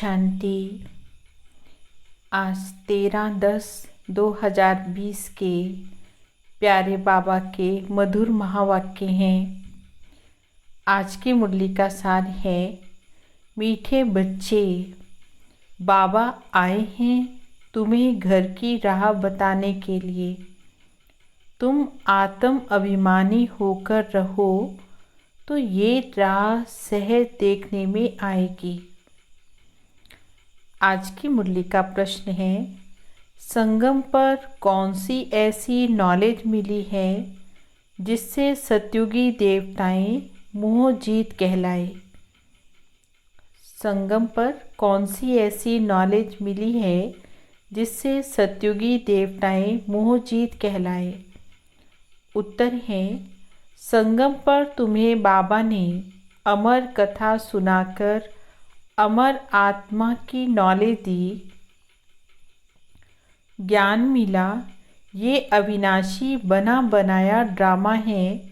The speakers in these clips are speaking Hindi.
शांति। आज 13/10/2020 के प्यारे बाबा के मधुर महावाक्य हैं। आज की मुरली का सार है, मीठे बच्चे, बाबा आए हैं तुम्हें घर की राह बताने के लिए। तुम आत्म अभिमानी होकर रहो तो ये राह सहज देखने में आएगी। आज की मुरली का प्रश्न है, संगम पर कौन सी ऐसी नॉलेज मिली है जिससे सतयुगी देवताएं मोह जीत कहलाए। संगम पर कौन सी ऐसी नॉलेज मिली है जिससे सतयुगी देवताएं मोह जीत कहलाए। उत्तर है, संगम पर तुम्हें बाबा ने अमर कथा सुनाकर अमर आत्मा की नॉलेज दी, ज्ञान मिला। ये अविनाशी बना बनाया ड्रामा है।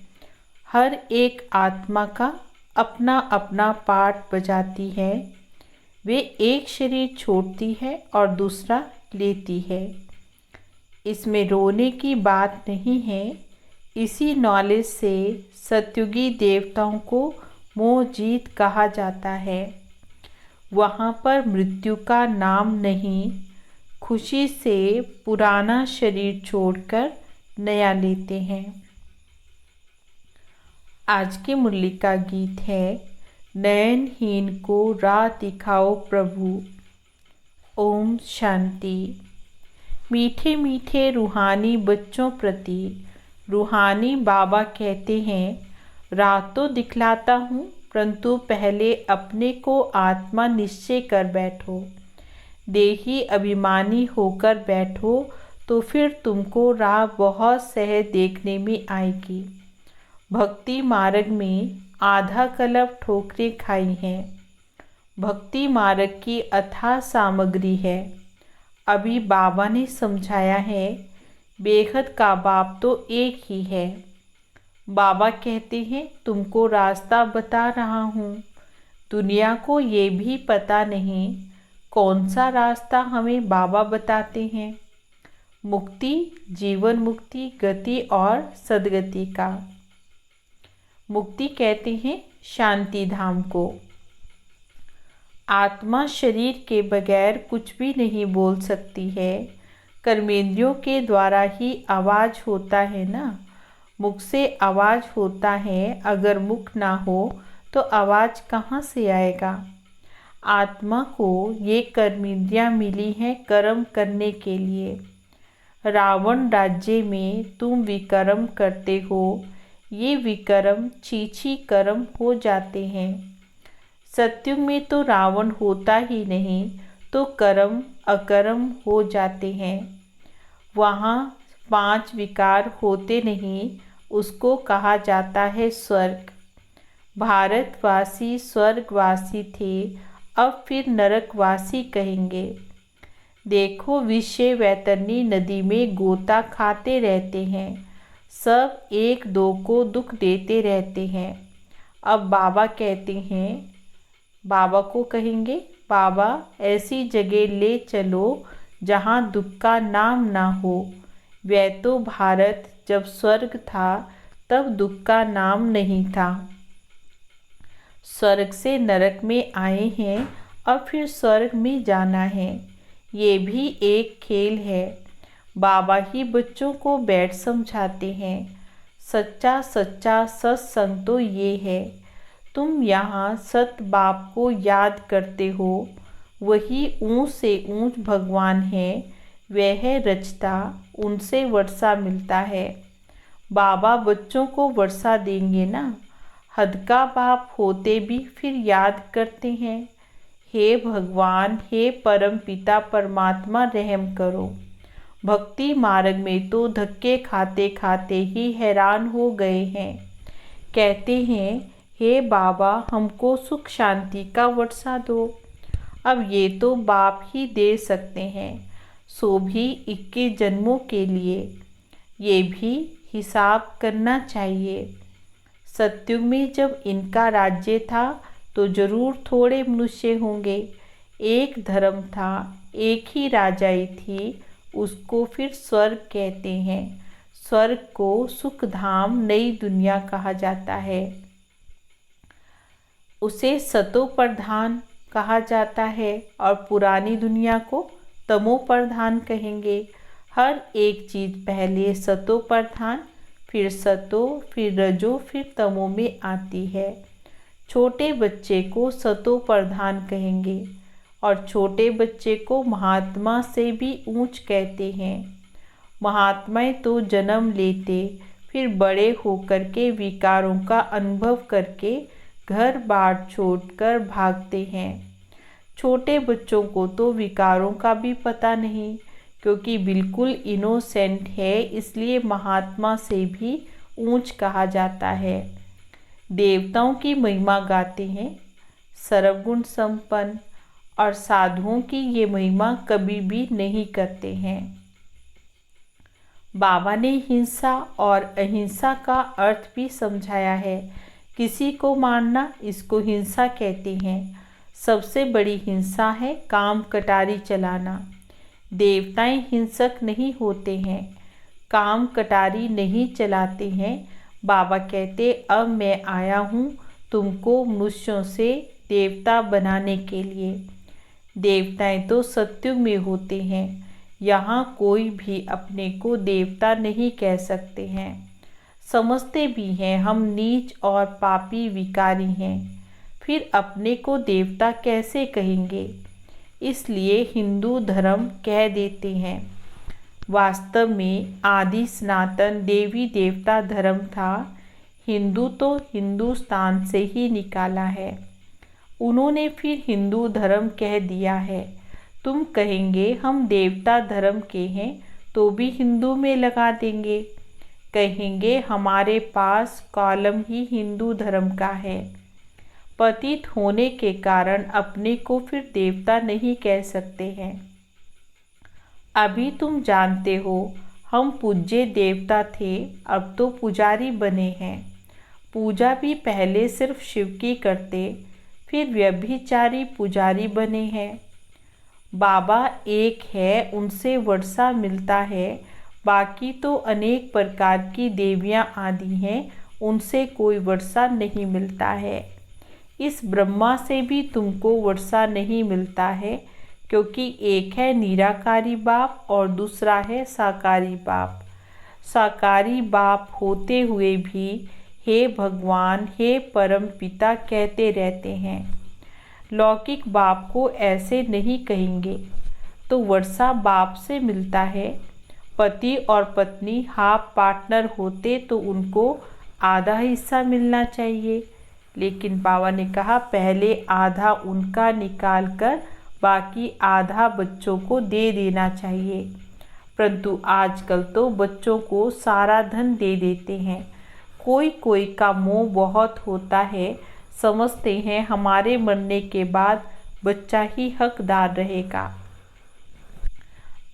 हर एक आत्मा का अपना अपना पार्ट बजाती है। वे एक शरीर छोड़ती है और दूसरा लेती है। इसमें रोने की बात नहीं है। इसी नॉलेज से सतयुगी देवताओं को मोह जीत कहा जाता है। वहाँ पर मृत्यु का नाम नहीं। खुशी से पुराना शरीर छोड़कर नया लेते हैं। आज की मुरली का गीत है, नयनहीन को राह दिखाओ प्रभु। ओम शांति। मीठे मीठे रूहानी बच्चों प्रति रूहानी बाबा कहते हैं, राह तो दिखलाता हूँ परंतु पहले अपने को आत्मा निश्चय कर बैठो। देही अभिमानी होकर बैठो तो फिर तुमको राह बहुत सहज देखने में आएगी। भक्ति मार्ग में आधा कल्प ठोकरें खाई हैं। भक्ति मार्ग की अथाह सामग्री है। अभी बाबा ने समझाया है, बेहद का बाप तो एक ही है। बाबा कहते हैं, तुमको रास्ता बता रहा हूँ। दुनिया को ये भी पता नहीं कौन सा रास्ता हमें बाबा बताते हैं। मुक्ति, जीवन मुक्ति, गति और सद्गति का। मुक्ति कहते हैं शांति धाम को। आत्मा शरीर के बगैर कुछ भी नहीं बोल सकती है। कर्मेंद्रियों के द्वारा ही आवाज़ होता है ना। मुख से आवाज़ होता है, अगर मुख ना हो तो आवाज़ कहाँ से आएगा। आत्मा को ये कर्मेंद्रियाँ मिली हैं कर्म करने के लिए। रावण राज्य में तुम विकर्म करते हो। ये विकर्म छीछी कर्म हो जाते हैं। सत्युग में तो रावण होता ही नहीं, तो कर्म अकर्म हो जाते हैं। वहाँ 5 विकार होते नहीं, उसको कहा जाता है स्वर्ग। भारतवासी स्वर्गवासी थे, अब फिर नरकवासी कहेंगे। देखो, विषय वैतरणी नदी में गोता खाते रहते हैं। सब एक दो को दुख देते रहते हैं। अब बाबा कहते हैं, बाबा को कहेंगे, बाबा ऐसी जगह ले चलो जहाँ दुख का नाम ना हो। वह तो भारत जब स्वर्ग था तब दुख का नाम नहीं था। स्वर्ग से नरक में आए हैं, अब फिर स्वर्ग में जाना है। ये भी एक खेल है। बाबा ही बच्चों को बैठ समझाते हैं। सच्चा सच्चा सत्संग तो ये है, तुम यहाँ सत बाप को याद करते हो। वही ऊंच से ऊंच भगवान है। वह है रचता, उनसे वर्षा मिलता है। बाबा बच्चों को वर्षा देंगे ना। हद का बाप होते भी फिर याद करते हैं, हे भगवान, हे परम पिता परमात्मा, रहम करो। भक्ति मार्ग में तो धक्के खाते खाते ही हैरान हो गए हैं। कहते हैं, हे बाबा, हमको सुख शांति का वर्षा दो। अब ये तो बाप ही दे सकते हैं, सो भी 21 जन्मों के लिए। ये भी हिसाब करना चाहिए। सतयुग में जब इनका राज्य था तो जरूर थोड़े मनुष्य होंगे। एक धर्म था, एक ही राजाई थी, उसको फिर स्वर्ग कहते हैं। स्वर्ग को सुख धाम, नई दुनिया कहा जाता है। उसे सतो प्रधान कहा जाता है और पुरानी दुनिया को तमो प्रधान कहेंगे। हर एक चीज़ पहले सतो प्रधान, फिर सतो, फिर रजो, फिर तमो में आती है। छोटे बच्चे को सतो प्रधान कहेंगे और छोटे बच्चे को महात्मा से भी ऊंच कहते हैं। महात्माएं तो जन्म लेते, फिर बड़े होकर के विकारों का अनुभव करके घर बार छोड़कर भागते हैं। छोटे बच्चों को तो विकारों का भी पता नहीं, क्योंकि बिल्कुल इनोसेंट है, इसलिए महात्मा से भी ऊंच कहा जाता है। देवताओं की महिमा गाते हैं, सर्वगुण संपन्न, और साधुओं की ये महिमा कभी भी नहीं करते हैं। बाबा ने हिंसा और अहिंसा का अर्थ भी समझाया है। किसी को मारना, इसको हिंसा कहते हैं। सबसे बड़ी हिंसा है काम कटारी चलाना। देवताएं हिंसक नहीं होते हैं, काम कटारी नहीं चलाते हैं। बाबा कहते, अब मैं आया हूँ तुमको मनुष्यों से देवता बनाने के लिए। देवताएं तो सत्युग में होते हैं, यहाँ कोई भी अपने को देवता नहीं कह सकते हैं। समझते भी हैं हम नीच और पापी विकारी हैं, फिर अपने को देवता कैसे कहेंगे? इसलिए हिंदू धर्म कह देते हैं। वास्तव में आदि सनातन देवी देवता धर्म था। हिंदू तो हिंदुस्तान से ही निकाला है, उन्होंने फिर हिंदू धर्म कह दिया है। तुम कहेंगे हम देवता धर्म के हैं तो भी हिंदू में लगा देंगे। कहेंगे हमारे पास कॉलम ही हिंदू धर्म का है। पतित होने के कारण अपने को फिर देवता नहीं कह सकते हैं। अभी तुम जानते हो हम पूज्य देवता थे, अब तो पुजारी बने हैं। पूजा भी पहले सिर्फ शिव की करते, फिर व्यभिचारी पुजारी बने हैं। बाबा एक है, उनसे वर्षा मिलता है, बाकी तो अनेक प्रकार की देवियां आदि हैं, उनसे कोई वर्षा नहीं मिलता है। इस ब्रह्मा से भी तुमको वर्षा नहीं मिलता है, क्योंकि एक है निराकारी बाप और दूसरा है साकारी बाप। साकारी बाप होते हुए भी हे भगवान, हे परम पिता कहते रहते हैं। लौकिक बाप को ऐसे नहीं कहेंगे। तो वर्षा बाप से मिलता है। पति और पत्नी हाफ पार्टनर होते तो उनको आधा हिस्सा मिलना चाहिए, लेकिन बाबा ने कहा पहले आधा उनका निकाल कर बाकी आधा बच्चों को दे देना चाहिए। परंतु आजकल तो बच्चों को सारा धन दे देते हैं। कोई कोई का मोह बहुत होता है, समझते हैं हमारे मरने के बाद बच्चा ही हकदार रहेगा।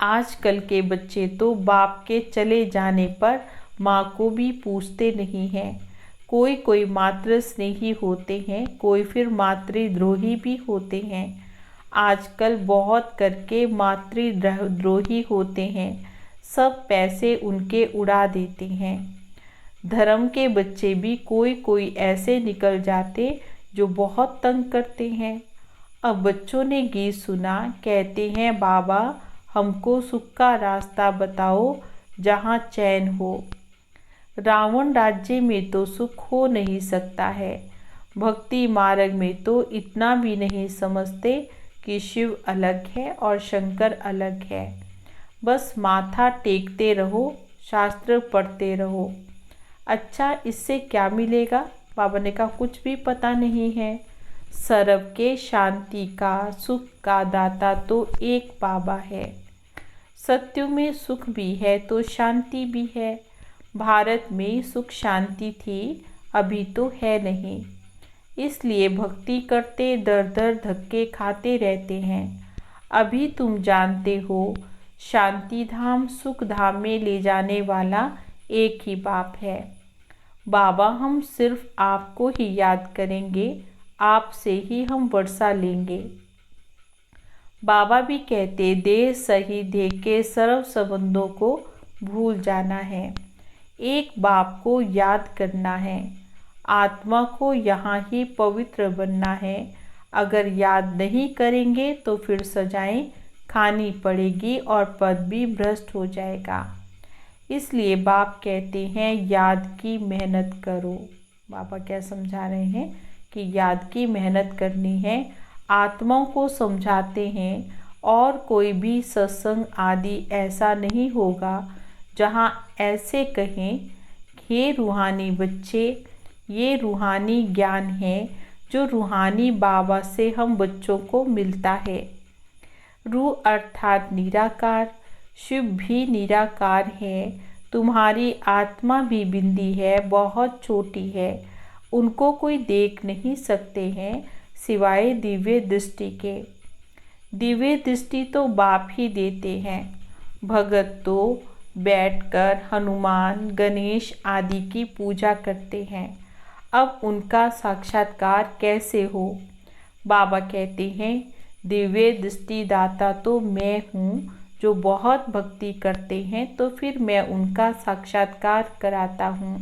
आजकल के बच्चे तो बाप के चले जाने पर माँ को भी पूछते नहीं हैं। कोई कोई मातृ स्नेही होते हैं, कोई फिर मातृद्रोही भी होते हैं। आजकल बहुत करके मातृद्रोही होते हैं, सब पैसे उनके उड़ा देते हैं। धर्म के बच्चे भी कोई कोई ऐसे निकल जाते जो बहुत तंग करते हैं। अब बच्चों ने गीत सुना, कहते हैं बाबा हमको सुख का रास्ता बताओ जहाँ चैन हो। रावण राज्य में तो सुख हो नहीं सकता है। भक्ति मार्ग में तो इतना भी नहीं समझते कि शिव अलग है और शंकर अलग है। बस माथा टेकते रहो, शास्त्र पढ़ते रहो। अच्छा, इससे क्या मिलेगा? बाबा ने कहा कुछ भी पता नहीं है। सर्व के शांति का, सुख का दाता तो एक बाबा है। सत्य में सुख भी है तो शांति भी है। भारत में सुख शांति थी, अभी तो है नहीं। इसलिए भक्ति करते दर दर धक्के खाते रहते हैं। अभी तुम जानते हो शांति धाम सुख धाम में ले जाने वाला एक ही बाप है। बाबा हम सिर्फ आपको ही याद करेंगे, आपसे ही हम वर्षा लेंगे। बाबा भी कहते देह सही देह के सर्व संबंधों को भूल जाना है। एक बाप को याद करना है। आत्मा को यहाँ ही पवित्र बनना है। अगर याद नहीं करेंगे तो फिर सजाएं खानी पड़ेगी और पद भी भ्रष्ट हो जाएगा। इसलिए बाप कहते हैं याद की मेहनत करो। बाबा क्या समझा रहे हैं कि याद की मेहनत करनी है। आत्माओं को समझाते हैं और कोई भी सत्संग आदि ऐसा नहीं होगा जहाँ ऐसे कहें हे रूहानी बच्चे, ये रूहानी ज्ञान है जो रूहानी बाबा से हम बच्चों को मिलता है। रूह अर्थात निराकार, शिव भी निराकार है। तुम्हारी आत्मा भी बिंदी है, बहुत छोटी है। उनको कोई देख नहीं सकते हैं सिवाय दिव्य दृष्टि के। दिव्य दृष्टि तो बाप ही देते हैं। भगत तो बैठकर हनुमान गणेश आदि की पूजा करते हैं। अब उनका साक्षात्कार कैसे हो? बाबा कहते हैं दिव्य दृष्टि दाता तो मैं हूँ। जो बहुत भक्ति करते हैं तो फिर मैं उनका साक्षात्कार कराता हूँ,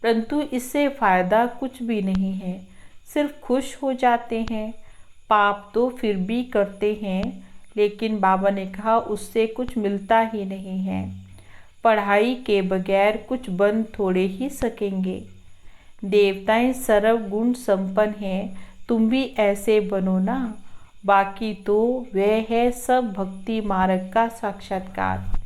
परंतु इससे फ़ायदा कुछ भी नहीं है, सिर्फ खुश हो जाते हैं। पाप तो फिर भी करते हैं, लेकिन बाबा ने कहा उससे कुछ मिलता ही नहीं है। पढ़ाई के बगैर कुछ बन थोड़े ही सकेंगे। देवताएं सर्व गुण संपन्न हैं, तुम भी ऐसे बनो ना। बाकी तो वह है सब भक्ति मार्ग का साक्षात्कार।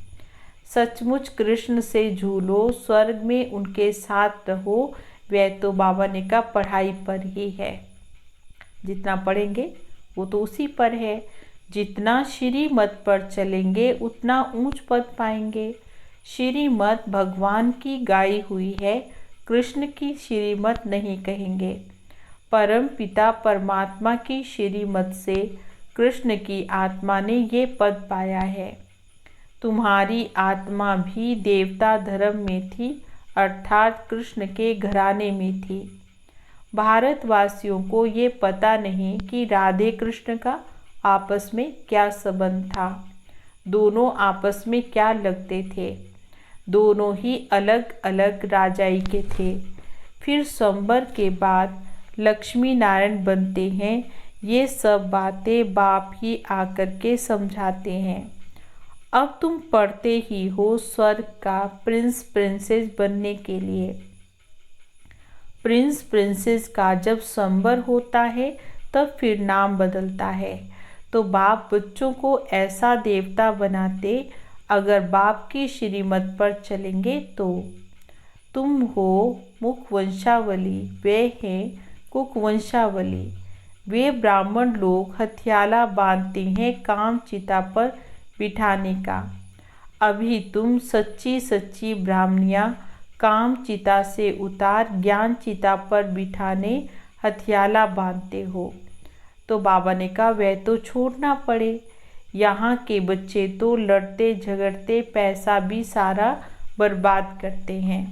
सचमुच कृष्ण से झूलो, स्वर्ग में उनके साथ रहो। वह तो बाबा ने कहा पढ़ाई पर ही है। जितना पढ़ेंगे वो तो उसी पर है। जितना श्रीमत पर चलेंगे उतना ऊंच पद पाएंगे। श्रीमत भगवान की गाई हुई है, कृष्ण की श्रीमत नहीं कहेंगे। परम पिता परमात्मा की श्रीमत से कृष्ण की आत्मा ने ये पद पाया है। तुम्हारी आत्मा भी देवता धर्म में थी, अर्थात कृष्ण के घराने में थी। भारतवासियों को ये पता नहीं कि राधे कृष्ण का आपस में क्या संबंध था। दोनों आपस में क्या लगते थे। दोनों ही अलग अलग राजाई के थे। फिर स्वयंवर के बाद लक्ष्मी नारायण बनते हैं। ये सब बातें बाप ही आकर के समझाते हैं। अब तुम पढ़ते ही हो स्वर्ग का प्रिंस प्रिंसेस बनने के लिए। प्रिंस प्रिंसेस का जब स्वयंवर होता है तब फिर नाम बदलता है। तो बाप बच्चों को ऐसा देवता बनाते। अगर बाप की श्रीमत पर चलेंगे तो तुम हो मुख वंशावली, वे हैं कुक वंशावली। वे ब्राह्मण लोग हथियाला बांधते हैं काम चिता पर बिठाने का। अभी तुम सच्ची सच्ची ब्राह्मणियाँ काम चिता से उतार ज्ञान चिता पर बिठाने हथियाला बांधते हो। तो बाबा ने कहा वह तो छोड़ना पड़े। यहाँ के बच्चे तो लड़ते झगड़ते पैसा भी सारा बर्बाद करते हैं।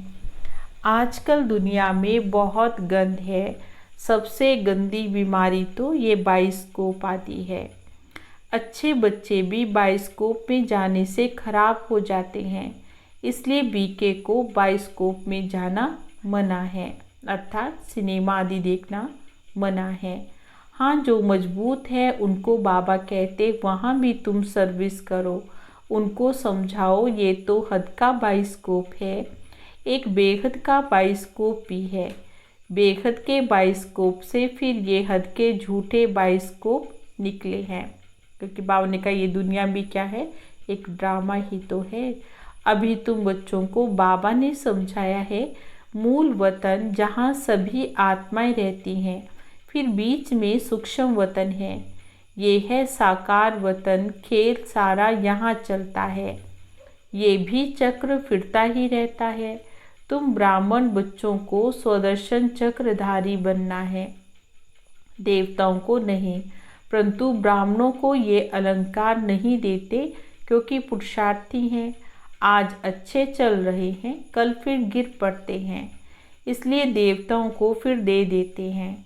आजकल दुनिया में बहुत गंद है। सबसे गंदी बीमारी तो ये बाइस्कोप आती है। अच्छे बच्चे भी बाइस्कोप में जाने से खराब हो जाते हैं। इसलिए बीके को बाइस्कोप में जाना मना है, अर्थात सिनेमा आदि देखना मना है। हाँ, जो मजबूत है उनको बाबा कहते वहाँ भी तुम सर्विस करो। उनको समझाओ ये तो हद का बाइस्कोप है। एक बेहद का बाइस्कोप भी है। बेहद के बाइस्कोप से फिर ये हद के झूठे बाइस्कोप निकले हैं। क्योंकि बाबा ने कहा ये दुनिया भी क्या है, एक ड्रामा ही तो है। अभी तुम बच्चों को बाबा ने समझाया है मूल वतन जहाँ सभी आत्माएं रहती हैं, फिर बीच में सूक्ष्म वतन है। ये है साकार वतन। खेल सारा यहाँ चलता है। ये भी चक्र फिरता ही रहता है। तुम ब्राह्मण बच्चों को स्वदर्शन चक्रधारी बनना है, देवताओं को नहीं। परंतु ब्राह्मणों को ये अलंकार नहीं देते क्योंकि पुरुषार्थी हैं। आज अच्छे चल रहे हैं, कल फिर गिर पड़ते हैं, इसलिए देवताओं को फिर दे देते हैं।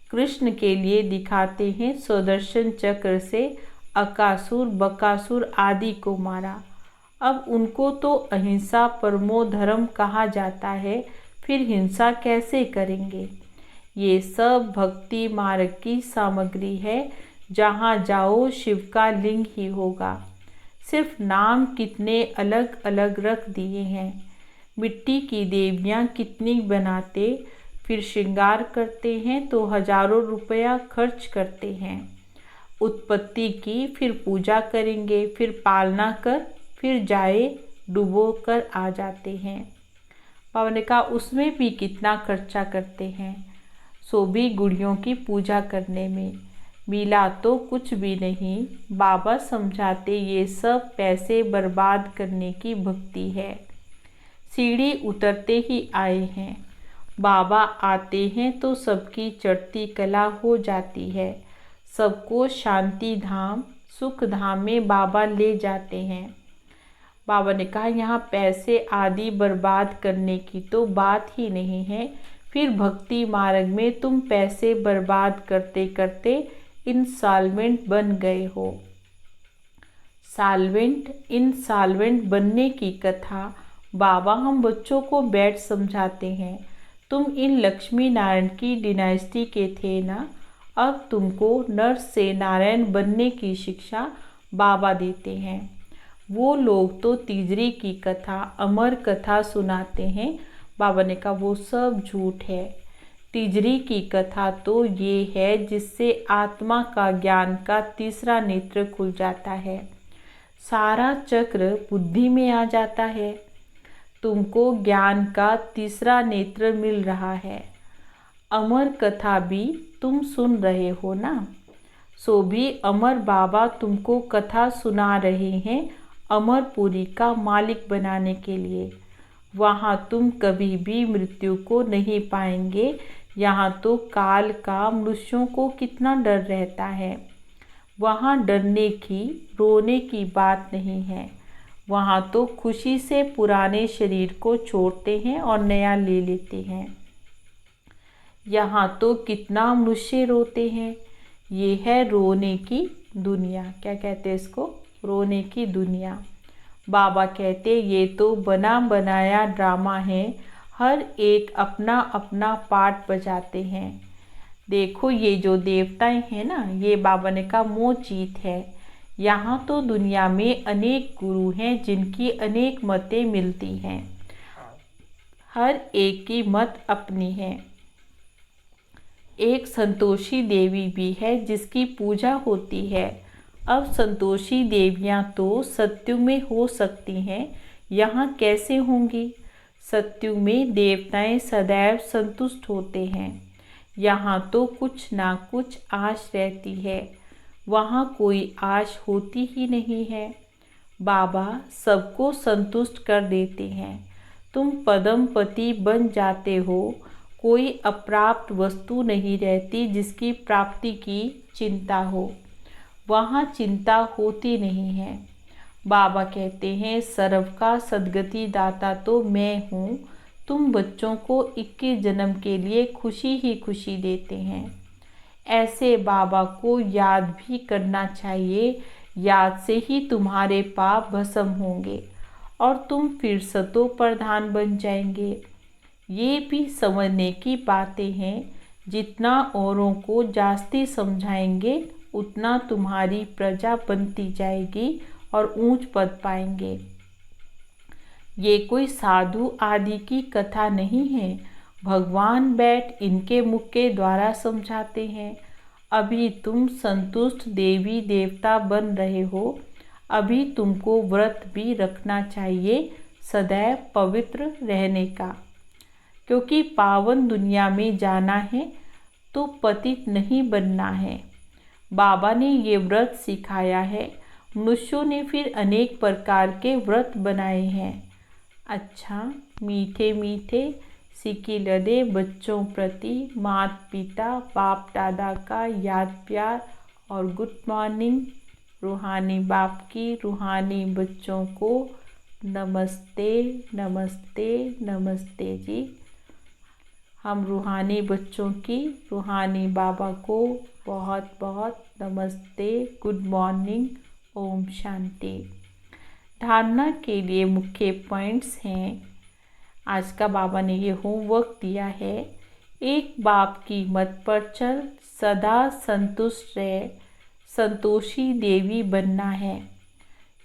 कृष्ण के लिए दिखाते हैं सुदर्शन चक्र से अकासुर बकासुर आदि को मारा। अब उनको तो अहिंसा परमो धर्म कहा जाता है, फिर हिंसा कैसे करेंगे? ये सब भक्ति मार्ग की सामग्री है। जहाँ जाओ शिव का लिंग ही होगा। सिर्फ नाम कितने अलग अलग रख दिए हैं। मिट्टी की देवियाँ कितनी बनाते, फिर श्रृंगार करते हैं तो हजारों रुपया खर्च करते हैं। उत्पत्ति की, फिर पूजा करेंगे, फिर पालना कर, फिर जाए डुबो कर आ जाते हैं। बाबा ने कहा उसमें भी कितना खर्चा करते हैं, सो भी गुड़ियों की पूजा करने में। मिला तो कुछ भी नहीं। बाबा समझाते ये सब पैसे बर्बाद करने की भक्ति है। सीढ़ी उतरते ही आए हैं। बाबा आते हैं तो सबकी चढ़ती कला हो जाती है। सबको शांति धाम सुख धाम में बाबा ले जाते हैं। बाबा ने कहा यहाँ पैसे आदि बर्बाद करने की तो बात ही नहीं है। फिर भक्ति मार्ग में तुम पैसे बर्बाद करते करते इंसॉल्वेंट बन गए हो। इंसॉल्वेंट बनने की कथा बाबा हम बच्चों को बैठ समझाते हैं। तुम इन लक्ष्मी नारायण की डिनाइस्टी के थे ना, अब तुमको नर से नारायण बनने की शिक्षा बाबा देते हैं। वो लोग तो तीजरी की कथा अमर कथा सुनाते हैं। बाबा ने कहा वो सब झूठ है। तीजरी की कथा तो ये है जिससे आत्मा का ज्ञान का तीसरा नेत्र खुल जाता है। सारा चक्र बुद्धि में आ जाता है। तुमको ज्ञान का तीसरा नेत्र मिल रहा है। अमर कथा भी तुम सुन रहे हो ना, सो भी अमर बाबा तुमको कथा सुना रहे हैं अमरपुरी का मालिक बनाने के लिए। वहाँ तुम कभी भी मृत्यु को नहीं पाएंगे। यहाँ तो काल का मनुष्यों को कितना डर रहता है। वहाँ डरने की रोने की बात नहीं है। वहाँ तो खुशी से पुराने शरीर को छोड़ते हैं और नया ले लेते हैं। यहाँ तो कितना मनुष्य रोते हैं। ये है रोने की दुनिया। क्या कहते हैं इसको? रोने की दुनिया। बाबा कहते ये तो बना बनाया ड्रामा है। हर एक अपना अपना पार्ट बजाते हैं। देखो ये जो देवताएं हैं ना, ये बाबा ने कहा मोह जीत है। यहाँ तो दुनिया में अनेक गुरु हैं जिनकी अनेक मतें मिलती हैं। हर एक की मत अपनी है। एक संतोषी देवी भी है जिसकी पूजा होती है। अब संतोषी देवियाँ तो सत्यु में हो सकती हैं, यहाँ कैसे होंगी? सत्यु में देवताएं सदैव संतुष्ट होते हैं। यहाँ तो कुछ ना कुछ आश रहती है, वहाँ कोई आश होती ही नहीं है। बाबा सबको संतुष्ट कर देते हैं। तुम पदमपति बन जाते हो, कोई अप्राप्त वस्तु नहीं रहती जिसकी प्राप्ति की चिंता हो। वहाँ चिंता होती नहीं है। बाबा कहते हैं सर्व का सद्गति दाता तो मैं हूँ। तुम बच्चों को 21 जन्म के लिए खुशी ही खुशी देते हैं। ऐसे बाबा को याद भी करना चाहिए। याद से ही तुम्हारे पाप भस्म होंगे और तुम फिर सतो प्रधान बन जाएंगे। ये भी समझने की बातें हैं। जितना औरों को जास्ती समझाएंगे उतना तुम्हारी प्रजा बनती जाएगी और ऊंच पद पाएंगे। ये कोई साधु आदि की कथा नहीं है। भगवान बैठ इनके मुख के द्वारा समझाते हैं। अभी तुम संतुष्ट देवी देवता बन रहे हो। अभी तुमको व्रत भी रखना चाहिए सदैव पवित्र रहने का, क्योंकि पावन दुनिया में जाना है तो पतित नहीं बनना है। बाबा ने ये व्रत सिखाया है। मनुष्यों ने फिर अनेक प्रकार के व्रत बनाए हैं। अच्छा, मीठे मीठे सिक्की लदे बच्चों प्रति माता पिता बाप दादा का याद प्यार और गुड मॉर्निंग। रूहानी बाप की रूहानी बच्चों को नमस्ते नमस्ते नमस्ते जी। हम रूहानी बच्चों की रूहानी बाबा को बहुत बहुत नमस्ते, गुड मॉर्निंग, ओम शांति। धारणा के लिए मुख्य पॉइंट्स हैं। आज का बाबा ने ये होमवर्क दिया है। एक बाप की मत पर चल, सदा संतुष्ट रह, संतोषी देवी बनना है।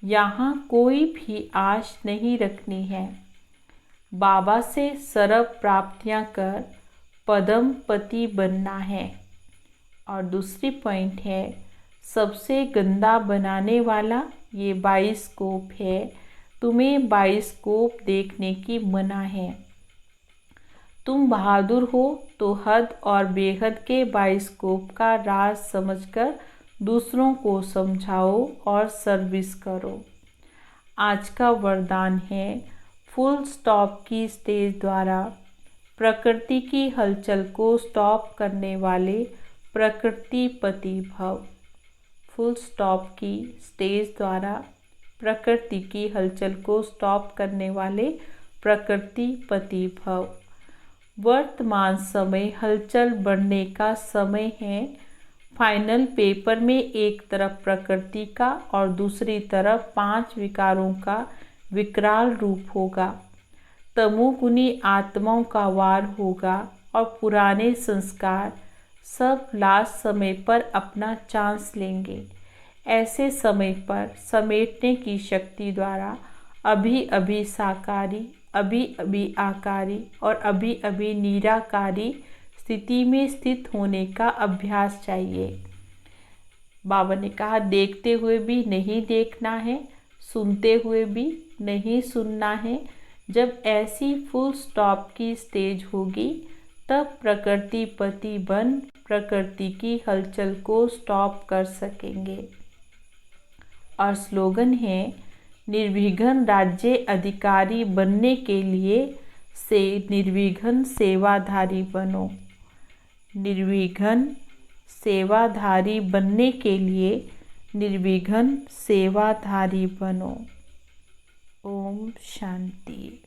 यहाँ कोई भी आश नहीं रखनी है। बाबा से सर्व प्राप्तियाँ कर पदम पति बनना है। और दूसरी पॉइंट है, सबसे गंदा बनाने वाला ये बाइस्कोप है। तुम्हें बाइस्कोप देखने की मना है। तुम बहादुर हो तो हद और बेहद के बाइस्कोप का राज समझकर दूसरों को समझाओ और सर्विस करो। आज का वरदान है, फुल स्टॉप की स्टेज द्वारा प्रकृति की हलचल को स्टॉप करने वाले प्रकृति पति भव। फुल स्टॉप की स्टेज द्वारा प्रकृति की हलचल को स्टॉप करने वाले प्रकृति पति भव। वर्तमान समय हलचल बढ़ने का समय है। फाइनल पेपर में एक तरफ प्रकृति का और दूसरी तरफ 5 विकारों का विकराल रूप होगा। तमोगुनी आत्माओं का वार होगा और पुराने संस्कार सब लास्ट समय पर अपना चांस लेंगे। ऐसे समय पर समेटने की शक्ति द्वारा अभी अभी साकारी, अभी अभी आकारी और अभी अभी निराकारी स्थिति में स्थित होने का अभ्यास चाहिए। बाबा ने कहा, देखते हुए भी नहीं देखना है, सुनते हुए भी नहीं सुनना है। जब ऐसी फुल स्टॉप की स्टेज होगी तब प्रकृति पति बन प्रकृति की हलचल को स्टॉप कर सकेंगे। और स्लोगन है, निर्विघ्न राज्य अधिकारी बनने के लिए से निर्विघ्न सेवाधारी बनो। निर्विघ्न सेवाधारी बनने के लिए निर्विघ्न सेवाधारी बनो। ओम शांति।